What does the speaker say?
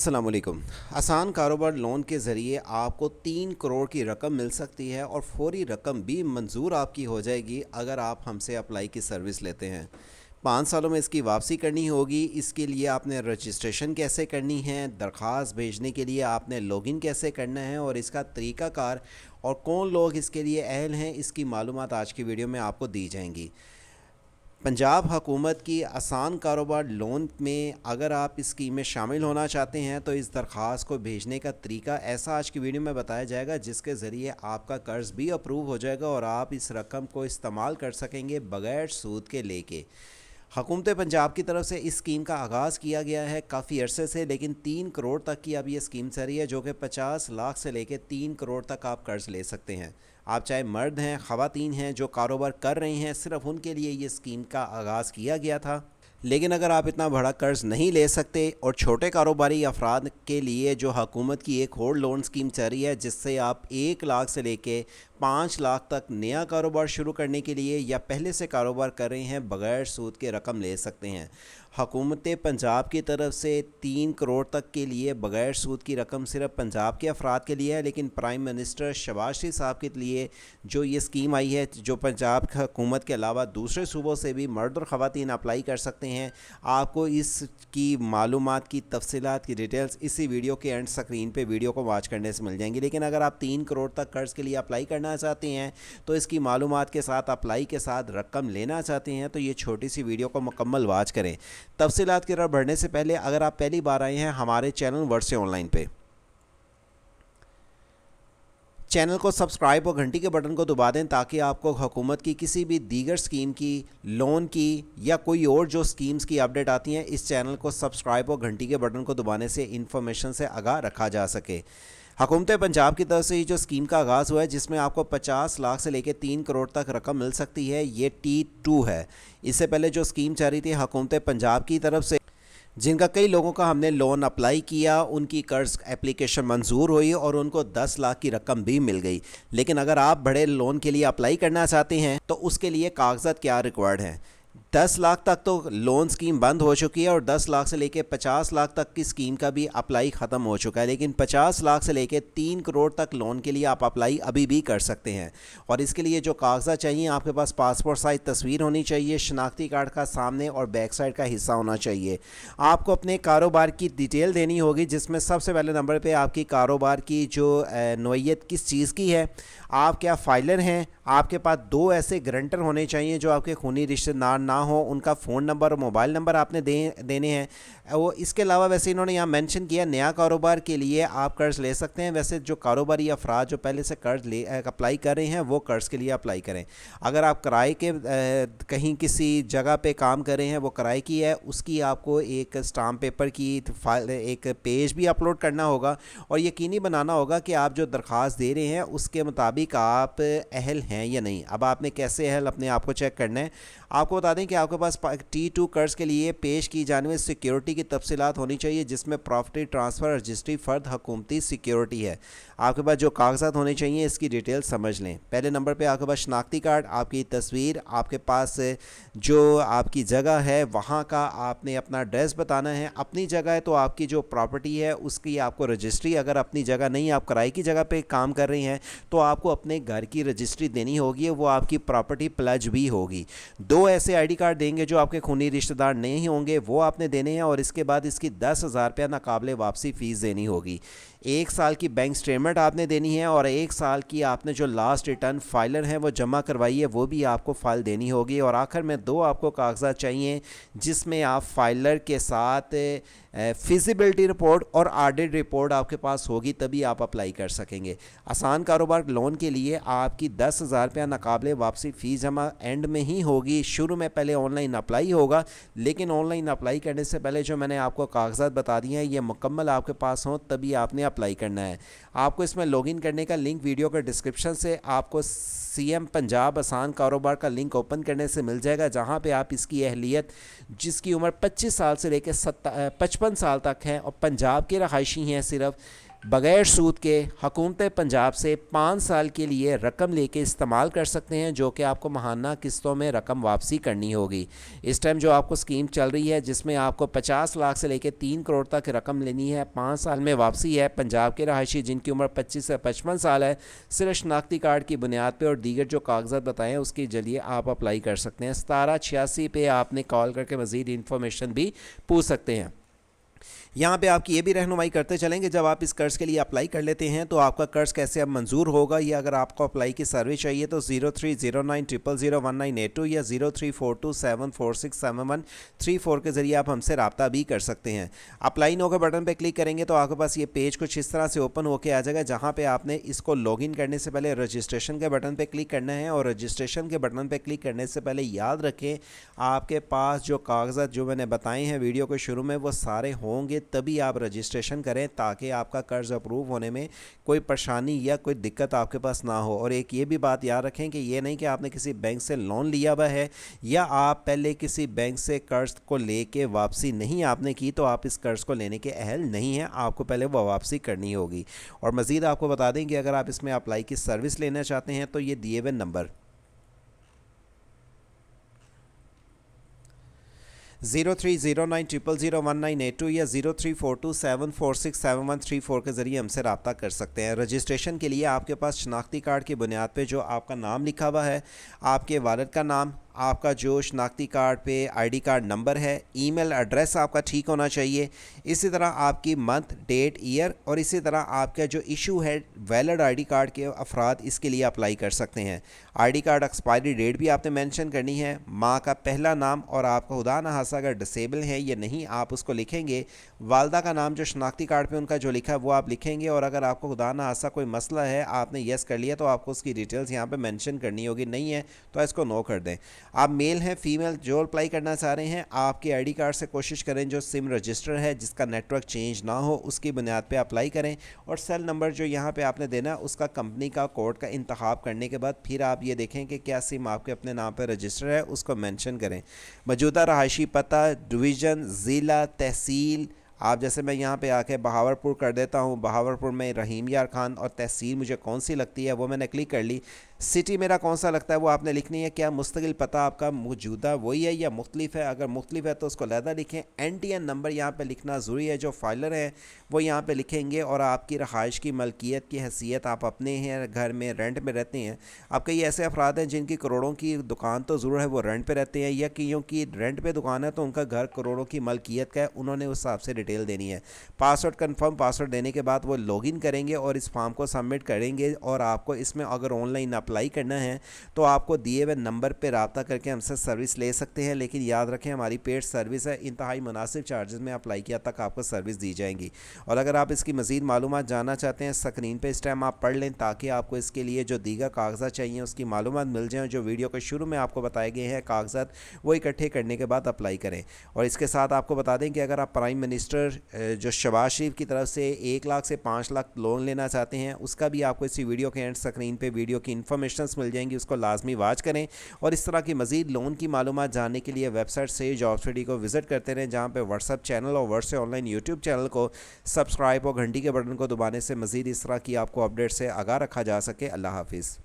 अस्सलाम वालेकुम। आसान कारोबार लोन के ज़रिए आपको 3 करोड़ की रकम मिल सकती है और फौरी रकम भी मंजूर आपकी हो जाएगी अगर आप हमसे अप्लाई की सर्विस लेते हैं। 5 सालों में इसकी वापसी करनी होगी। इसके लिए आपने रजिस्ट्रेशन कैसे करनी है, दरख्वास्त भेजने के लिए आपने लॉगिन कैसे करना है और इसका तरीक़ाकार और कौन लोग इसके लिए अहल हैं, इसकी मालूमात आज की वीडियो में आपको दी जाएंगी। पंजाब हुकूमत की आसान कारोबार लोन में अगर आप इस स्कीम में शामिल होना चाहते हैं तो इस दरख्वास्त को भेजने का तरीका ऐसा आज की वीडियो में बताया जाएगा जिसके ज़रिए आपका कर्ज़ भी अप्रूव हो जाएगा और आप इस रकम को इस्तेमाल कर सकेंगे बग़ैर सूद के लेके। हुकूमत पंजाब की तरफ से इस स्कीम का आगाज़ किया गया है काफ़ी अरसे से, लेकिन 3 करोड़ तक की अब ये स्कीम चल रही है जो कि 50 लाख से लेकर 3 करोड़ तक आप कर्ज़ ले सकते हैं। आप चाहे मर्द हैं, ख़वातीन हैं जो कारोबार कर रहे हैं, सिर्फ उनके लिए ये स्कीम का आगाज़ किया गया था। लेकिन अगर आप इतना बड़ा कर्ज़ नहीं ले सकते और छोटे कारोबारी अफराद के लिए जो हुकूमत की एक और लोन स्कीम चल रही है जिससे आप 1 लाख से लेके 5 लाख तक नया कारोबार शुरू करने के लिए या पहले से कारोबार कर रहे हैं बग़ैर सूद के रकम ले सकते हैं। हुकूमत पंजाब की तरफ से 3 करोड़ तक के लिए बग़ैर सूद की रकम सिर्फ पंजाब के अफराद के लिए है, लेकिन प्राइम मिनिस्टर शहबाज शरीफ साहब के लिए जो ये स्कीम आई है जो पंजाब हुकूमत के अलावा दूसरे सूबों से भी मर्द और ख़वातीन अप्लाई कर सकते हैं। आपको इसकी मालूमात की तफसीलात की डिटेल्स इसी वीडियो के एंड स्क्रीन पे वीडियो को वॉच करने से मिल जाएंगी। लेकिन अगर आप 3 करोड़ तक कर्ज़ के लिए अप्लाई करना चाहते हैं तो इसकी मालूमात के साथ अप्लाई के साथ रकम लेना चाहते हैं तो ये छोटी सी वीडियो को मुकम्मल वॉच करें। तफसीलात की तरफ बढ़ने से पहले अगर आप पहली बार आए हैं हमारे चैनल वर्ड से ऑनलाइन पे, चैनल को सब्सक्राइब और घंटी के बटन को दबा दें ताकि आपको हुकूमत की किसी भी दीगर स्कीम की, लोन की या कोई और जो स्कीम्स की अपडेट आती हैं इस चैनल को सब्सक्राइब और घंटी के बटन को दबाने से इंफॉर्मेशन से आगाह रखा जा सके। हुकूमत पंजाब की तरफ से ये जो स्कीम का आगाज़ हुआ है जिसमें आपको 50 लाख से लेकर 3 करोड़ तक रकम मिल सकती है, ये T2 है। इससे पहले जो स्कीम चल रही थी हुकूमत पंजाब की तरफ से, जिनका कई लोगों का हमने लोन अप्लाई किया, उनकी कर्ज़ एप्लीकेशन मंजूर हुई और उनको 10 लाख की रकम भी मिल गई। लेकिन अगर आप बड़े लोन के लिए अप्लाई करना चाहते हैं तो उसके लिए कागजात क्या रिक्वायर्ड हैं। 10 लाख तक तो लोन स्कीम बंद हो चुकी है और 10 लाख से लेके 50 लाख तक की स्कीम का भी अप्लाई ख़त्म हो चुका है, लेकिन 50 लाख से लेके 3 करोड़ तक लोन के लिए आप अप्लाई अभी भी कर सकते हैं। और इसके लिए जो कागजात चाहिए, आपके पास पासपोर्ट साइज़ तस्वीर होनी चाहिए, शनाख्ती कार्ड का सामने और बैक साइड का हिस्सा होना चाहिए। आपको अपने कारोबार की डिटेल देनी होगी जिसमें सबसे पहले नंबर पर आपकी कारोबार की जो नौइयत किस चीज़ की है, आप क्या फाइलर हैं, आपके पास 2 ऐसे गारंटर होने चाहिए जो आपके खूनी रिश्तेदार ना हो, उनका फ़ोन नंबर और मोबाइल नंबर आपने देने हैं। वो इसके अलावा वैसे इन्होंने यहाँ मेंशन किया नया कारोबार के लिए आप कर्ज़ ले सकते हैं। वैसे जो कारोबारी अफराद जो पहले से कर्ज़ ले अप्लाई कर रहे हैं वो कर्ज़ के लिए अप्लाई करें। अगर आप किराए के कहीं किसी जगह पे काम कर रहे हैं, वो किराए की है, उसकी आपको एक स्टाम्प पेपर की फाइल, एक पेज भी अपलोड करना होगा और यकीनी बनाना होगा कि आप जो दरख्वास्त दे रहे हैं उसके मुताबिक आप अहल हैं या नहीं। अब आपने कैसे अहल अपने आप को चेक करना है। आपको बता दें कि आपके पास T2 कर्ज़ के लिए पेश की जाने वाली सिक्योरिटी की तफसीलात होनी चाहिए जिसमें प्रॉपर्टी ट्रांसफ़र रजिस्ट्री फ़र्द हुकूमती सिक्योरिटी है। आपके पास जो कागजात होने चाहिए इसकी डिटेल समझ लें। पहले नंबर पे आपके पास शनाख्ती कार्ड, आपकी तस्वीर, आपके पास जो आपकी जगह है वहाँ का आपने अपना एड्रेस बताना है। अपनी जगह है तो आपकी जो प्रॉपर्टी है उसकी आपको रजिस्ट्री, अगर अपनी जगह नहीं, आप किराए की जगह पे काम कर रहे हैं तो आपको अपने घर की रजिस्ट्री देनी होगी, वो आपकी प्रॉपर्टी प्लज भी होगी। 2 ऐसे आईडी कार्ड देंगे जो आपके खूनी रिश्तेदार नहीं होंगे, वो आपने देने हैं और इसके बाद इसकी 10,000 रुपया नाकाबिले वापसी फ़ीस देनी होगी। 1 साल की बैंक स्टेटमेंट आपने देनी है और 1 साल की आपने जो लास्ट रिटर्न फाइलर हैं वो जमा करवाई है, वो भी आपको फ़ाइल देनी होगी। और आखिर में 2 आपको कागजात चाहिए जिसमें आप फाइलर के साथ फिजिबिलिटी रिपोर्ट और ऑडिट रिपोर्ट आपके पास होगी, तभी आप अप्लाई कर सकेंगे। आसान कारोबार लोन के लिए आपकी 10,000 रुपया नाकाबिले वापसी फ़ीस जमा एंड में ही होगी। शुरू में पहले ऑनलाइन अप्लाई होगा, लेकिन ऑनलाइन अप्लाई करने से पहले जो मैंने आपको कागजात बता दिए हैं ये मुकम्मल आपके पास हों तभी आपने अप्लाई करना है। आपको इसमें लॉगिन करने का लिंक वीडियो के डिस्क्रिप्शन से आपको CM पंजाब आसान कारोबार का लिंक ओपन करने से मिल जाएगा, जहां पे आप इसकी अहलियत जिसकी उम्र 25 साल से लेकर 55 साल तक है और पंजाब के रहायशी हैं सिर्फ, बग़ैर सूद के हुकूमत पंजाब से 5 साल के लिए रकम लेके इस्तेमाल कर सकते हैं, जो कि आपको माहाना किस्तों में रकम वापसी करनी होगी। इस टाइम जो आपको स्कीम चल रही है जिसमें आपको 50 लाख से लेकर 3 करोड़ तक रकम लेनी है, 5 साल में वापसी है। पंजाब के रहायशी जिनकी उम्र 25 से 55 साल है, सिर्फ शनाख्ती कार्ड की बुनियाद पर और दीगर जो कागजात बताएँ उसके जरिए आप अप्लाई कर सकते हैं। 1786 पे आपने कॉल करके मज़ीद इन्फॉर्मेशन भी पूछ सकते हैं। यहाँ पे आपकी ये भी रहनुमाई करते चलेंगे, जब आप इस कर्ज़ के लिए अप्लाई कर लेते हैं तो आपका कर्ज़ कैसे अब मंजूर होगा, या अगर आपको अप्लाई की सर्विस चाहिए तो 0309001982 या 034274674134 के ज़रिए आप हमसे रब्ता भी कर सकते हैं। अप्लाई नो के बटन पर क्लिक करेंगे तो आपके पास ये पेज कुछ इस तरह से ओपन होकर आ जाएगा, जहाँ पर आपने इसको लॉगिन करने से पहले रजिस्ट्रेशन के बटन पर क्लिक करना है। और रजिस्ट्रेशन के बटन पर क्लिक करने से पहले याद रखें आपके पास जो कागजात जो मैंने बताए हैं वीडियो के शुरू में वो सारे होंगे, तभी आप रजिस्ट्रेशन करें ताकि आपका कर्ज़ अप्रूव होने में कोई परेशानी या कोई दिक्कत आपके पास ना हो। और एक ये भी बात याद रखें कि ये नहीं कि आपने किसी बैंक से लोन लिया हुआ है या आप पहले किसी बैंक से कर्ज़ को लेके वापसी नहीं आपने की तो आप इस कर्ज़ को लेने के अहल नहीं हैं, आपको पहले वो वापसी करनी होगी। और मज़ीद आपको बता दें कि अगर आप इसमें अप्लाई की सर्विस लेना चाहते हैं तो ये दिए हुए नंबर 0309001982 या 034274674134 के ज़रिए हमसे रब्ता कर सकते हैं। रजिस्ट्रेशन के लिए आपके पास शनाख्ती कार्ड की बुनियाद पे जो आपका नाम लिखा हुआ है, आपके वालिद का नाम, आपका जो शनाख्ती कार्ड पे आईडी कार्ड नंबर है, ईमेल एड्रेस आपका ठीक होना चाहिए, इसी तरह आपकी मंथ, डेट, ईयर और इसी तरह आपका जो इशू है वैलिड आईडी कार्ड के अफराद इसके लिए अप्लाई कर सकते हैं। आईडी कार्ड एक्सपायरी डेट भी आपने मेंशन करनी है, माँ का पहला नाम और आपका खुदा न खास्ता अगर डिसेबल है या नहीं आप उसको लिखेंगे, वालदा का नाम जो शनाख्ती कार्ड पे उनका जो लिखा है वो आप लिखेंगे, और अगर आपको खुदा न खास्ता कोई मसला है आपने येस कर लिया तो आपको उसकी डिटेल्स यहाँ पे मेंशन करनी होगी, नहीं है तो इसको नो कर दें। आप मेल हैं फीमेल जो अप्लाई करना चाह रहे हैं, आपके आईडी कार्ड से कोशिश करें जो सिम रजिस्टर है जिसका नेटवर्क चेंज ना हो उसकी बुनियाद पे अप्लाई करें, और सेल नंबर जो यहाँ पे आपने देना उसका कंपनी का कोड का इंतखाब करने के बाद फिर आप ये देखें कि क्या सिम आपके अपने नाम पर रजिस्टर है उसको मेंशन करें। मौजूदा रहायशी पता, डिवीज़न, ज़िला, तहसील, आप जैसे मैं यहाँ पे आके बहावरपुर कर देता हूँ, बहावरपुर में रहीम यार खान, और तहसील मुझे कौन सी लगती है वो मैंने क्लिक कर ली। सिटी मेरा कौन सा लगता है वो आपने लिखनी है। क्या मुस्तकिल पता आपका मौजूदा वही है या मुख्तलिफ है, अगर मुख्तलिफ है तो उसको लहदा लिखें। NTN नंबर यहाँ पे लिखना ज़रूरी है, जो फाइलर हैं वो यहाँ पे लिखेंगे, और आपकी रहाइश की मलकियत की हैसियत आप अपने हैं, घर में रेंट में रहते हैं। आप कई ऐसे अफराद हैं जिनकी करोड़ों की दुकान तो ज़रूर है वो रेंट पर रहते हैं, या कईयों की रेंट पर दुकान है तो उनका घर करोड़ों की मलकियत का है, उन्होंने उस हिसाब से डिटेल देनी है। पासवर्ड कन्फर्म पासवर्ड देने के बाद वो लॉगिन करेंगे और इस फॉर्म को सबमिट करेंगे, और आपको इसमें अगर ऑनलाइन अप्लाई करना है तो आपको दिए हुए नंबर पर रब्ता करके हमसे सर्विस ले सकते हैं। लेकिन याद रखें हमारी पेड सर्विस है, इंतहाई मुनासिब चार्जेस में अप्लाई किया तक आपको सर्विस दी जाएंगी। और अगर आप इसकी मज़ीद मालूमात जानना चाहते हैं स्क्रीन पे इस टाइम आप पढ़ लें, ताकि आपको इसके लिए जो दीगर कागजात चाहिए उसकी मालूमात मिल जाए। जो वीडियो के शुरू में आपको बताए गए हैं कागजात वो इकट्ठे करने के बाद अप्लाई करें। और इसके साथ आपको बता दें कि अगर आप प्राइम मिनिस्टर जो शहबाज शरीफ की तरफ से 1 लाख से 5 लाख लोन लेना चाहते हैं उसका भी आपको इसी वीडियो के एंड स्क्रीन पे वीडियो की इन्फॉर्मेशन मिल जाएंगी, उसको लाजमी वाच करें। और इस तरह की मज़ीद लोन की मालूमात जानने के लिए वेबसाइट से जॉब्स रेडी को विज़िट करते रहें, जहाँ पे व्हाट्सअप चैनल और वर्ड से ऑनलाइन यूट्यूब चैनल को सब्सक्राइब और घंटी के बटन को दबाने से मज़ीद इस तरह की आपको अपडेट से आगाह रखा जा सके। अल्लाह हाफिज़।